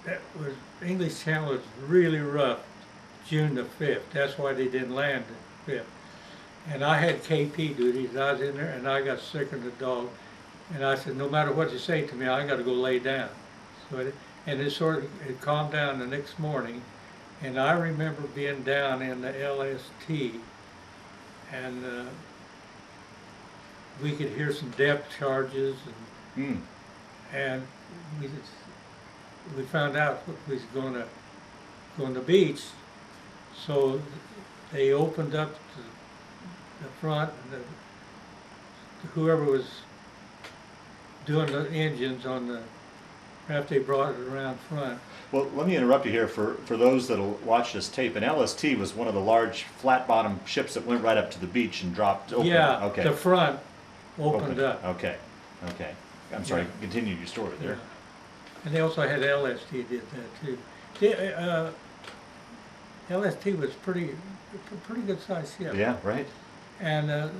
that was English Channel was really rough. June the 5th. That's why they didn't land the 5th. And I had KP duties. I was in there, and I got sick of the dog. And I said, no matter what you say to me, I got to go lay down. And it sort of it calmed down the next morning. And I remember being down in the LST, and we could hear some depth charges, and we found out we was going to go on the beach. So they opened up the front, and whoever was doing the engines on the craft, they brought it around front. Well, let me interrupt you here for those that'll watch this tape. An LST was one of the large flat-bottom ships that went right up to the beach and dropped open. Yeah, okay. The front opened up. Okay, okay. I'm sorry, Yeah. continue your story there. Yeah. And they also had LST did that too. LST was pretty good sized ship. Yeah, right. And and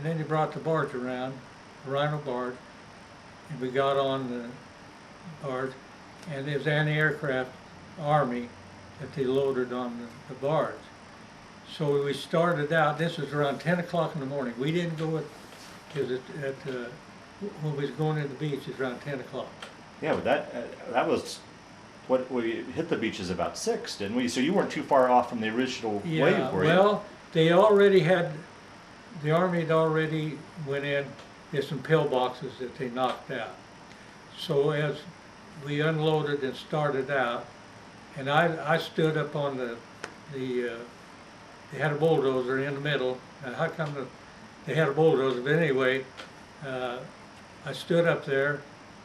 then they brought the barge around, the Rhino barge, and we got on the barge, and it was anti-aircraft Army that they loaded on the barge. So we started out, this was around 10 o'clock in the morning. We didn't go when we was going to the beach, it was around 10 o'clock. Yeah, but that was what we hit the beaches about 6, didn't we? So you weren't too far off from the original wave, were you? Well, they already had, the Army had already went in. There's some pillboxes that they knocked out. So as we unloaded and started out, and I stood up on they had a bulldozer in the middle. Now, how come they had a bulldozer? But anyway, I stood up there,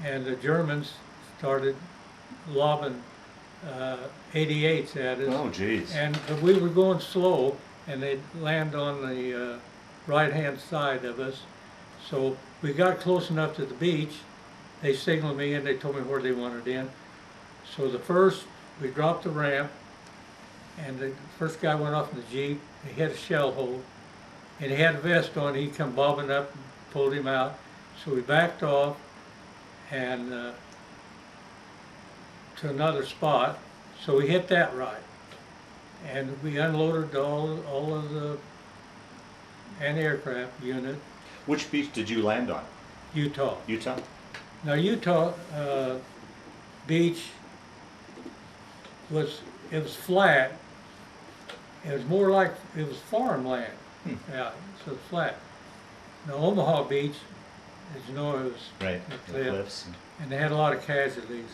and the Germans started lobbing 88s at us. Oh, geez. But we were going slow, and they'd land on the right-hand side of us. So we got close enough to the beach. They signaled me, and they told me where they wanted in. So we dropped the ramp, and the first guy went off in the Jeep. He had a shell hole, and he had a vest on. He come bobbing up and pulled him out. So we backed off and to another spot. So we hit that right, and we unloaded all of the anti-aircraft unit. Which beach did you land on? Utah. Utah? Now Utah beach was flat. It was more like it was farmland. Yeah, so it's flat. Now Omaha Beach, as you know, it was right. The cliffs. And they had a lot of casualties.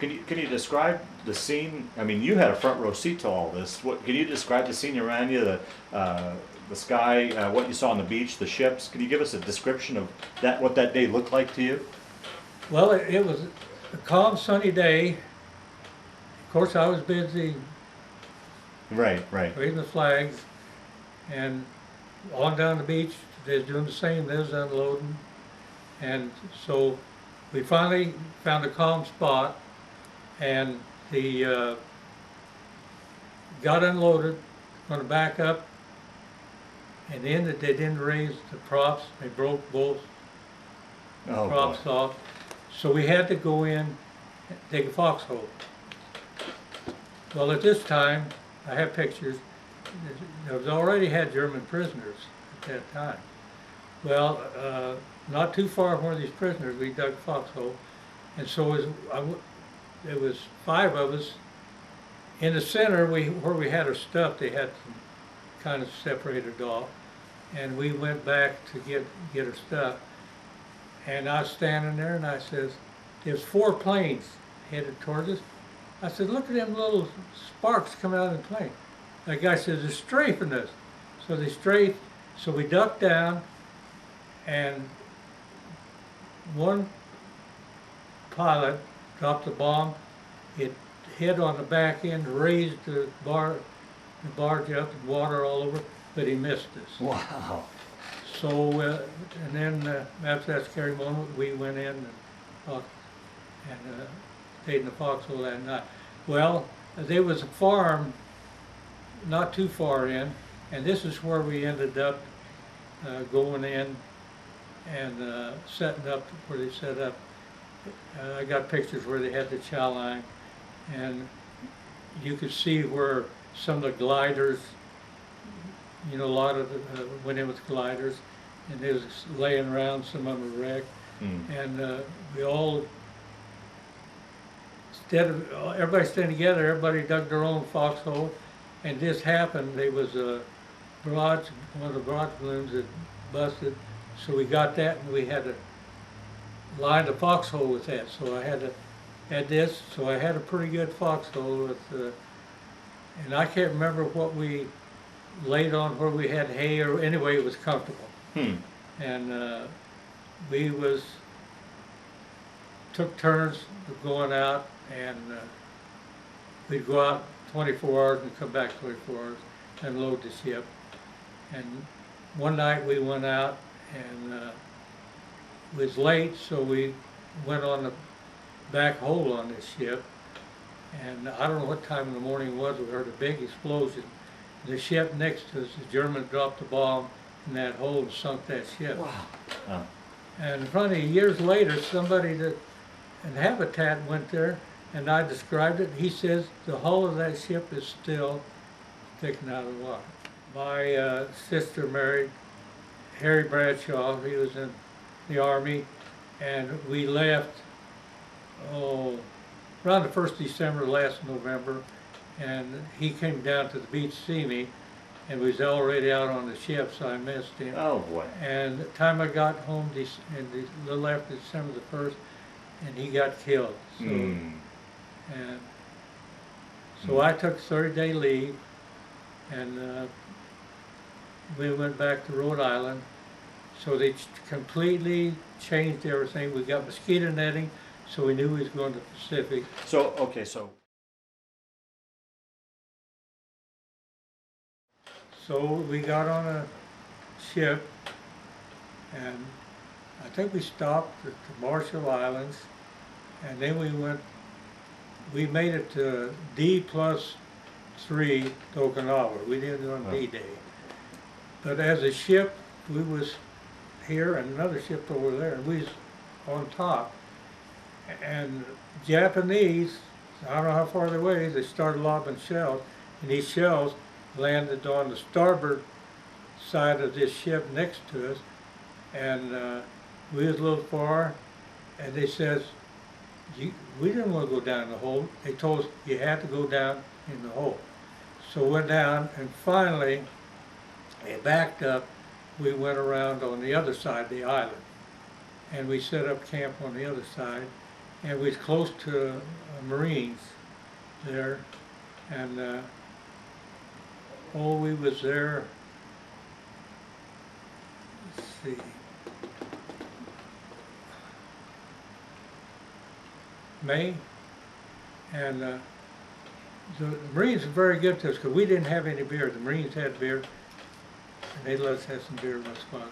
Can you describe the scene? I mean, you had a front row seat to all this. Can you describe the scene around you, the sky, what you saw on the beach, the ships? Can you give us a description of what that day looked like to you? Well, it was a calm, sunny day. Of course, I was busy right waving the flags, and on down the beach, they was doing the same. They was unloading, and so we finally found a calm spot, and the got unloaded, going to back up, and then they didn't raise the props. They broke both props off. So we had to go in and dig a foxhole. Well, at this time, I have pictures. There was already had German prisoners at that time. Well, not too far from these prisoners, we dug a foxhole, and so it was 5 of us. In the center, where we had our stuff, they had some kind of separated off, and we went back to get our stuff. And I was standing there, and I says, "There's 4 planes headed towards us." I said, "Look at them little sparks coming out of the plane." That guy says, "They're strafing us." So they strafed. So we ducked down, and one pilot dropped a bomb. It hit on the back end, raised the barge up, and water all over, but he missed us. Wow. So, and then after that scary moment, we went in and stayed in the foxhole that night. Well, there was a farm not too far in, and this is where we ended up going in and setting up where they set up I got pictures where they had the chow line, and you could see where some of the gliders, you know, a lot of the, went in with gliders, and they was laying around, some of them were wrecked. And we all, instead of everybody staying together, everybody dug their own foxhole, and this happened. There was a barrage, one of the barrage balloons that busted, so we got that, and we had to line the foxhole with that. So I had to add this, so I had a pretty good foxhole with, and I can't remember what we laid on, where we had hay, or anyway, it was comfortable. And we took turns of going out, and we'd go out 24 hours and come back 24 hours and load the ship. And one night we went out, and it was late, so we went on the back hole on this ship. And I don't know what time in the morning it was, we heard a big explosion. The ship next to us, the Germans dropped a bomb in that hole and sunk that ship. Wow. And funny, years later, somebody that in Habitat went there, and I described it. He says the hull of that ship is still sticking out of the water. My sister married Harry Bradshaw. He was in the Army, and we left, around the 1st December, last November, and he came down to the beach to see me, and was already out on the ship, so I missed him. Oh boy. And the time I got home, a little after December the 1st, and he got killed. So, and so I took 30-day leave, and we went back to Rhode Island. So they completely changed everything. We got mosquito netting, so we knew we was going to the Pacific. So, okay, so. So we got on a ship, and I think we stopped at the Marshall Islands, and then we made it to D+3 to Okinawa. We didn't do on D-Day. But as a ship, we was here and another ship over there, and we was on top. And Japanese, I don't know how far away, they started lobbing shells, and these shells landed on the starboard side of this ship next to us, and we was a little far, and they says, we didn't want to go down in the hole. They told us you had to go down in the hole. So we went down, and finally, it backed up. We went around on the other side of the island, and we set up camp on the other side, and we was close to Marines there, and we was there, let's see, May, and the Marines were very good to us because we didn't have any beer. The Marines had beer, and they let us have some beer once in a while.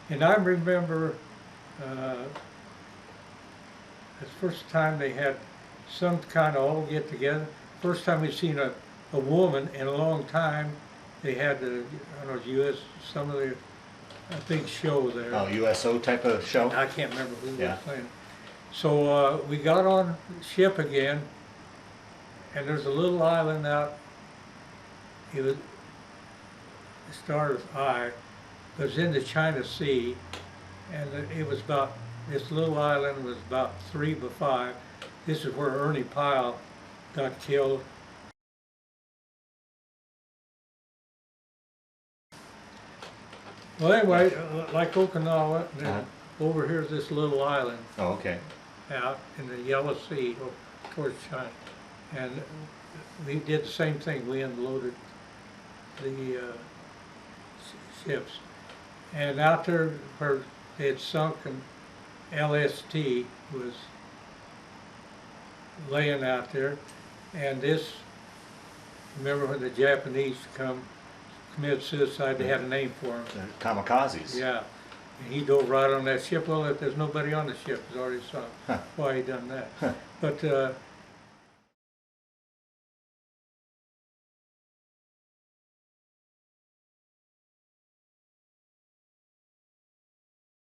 And I remember the first time they had some kind of all get together. First time we'd seen a woman in a long time. They had the, I don't know, US, some of the, a big show there. Oh, USO type of show? I can't remember who was playing. So we got on ship again, and there's a little island out. It started with I, but it was in the China Sea, and it was about, this little island was about 3 by 5. This is where Ernie Pyle got killed. Well, anyway, like Okinawa, over here's this little island. Oh, okay. Out in the Yellow Sea towards China, and we did the same thing. We unloaded the ships, and out there where they had sunk, and LST was laying out there, and this, remember when the Japanese commit suicide, they had a name for them. Kamikazes. Yeah. And he dove right on that ship. Well, if there's nobody on the ship, it's already sunk. Why he done that? But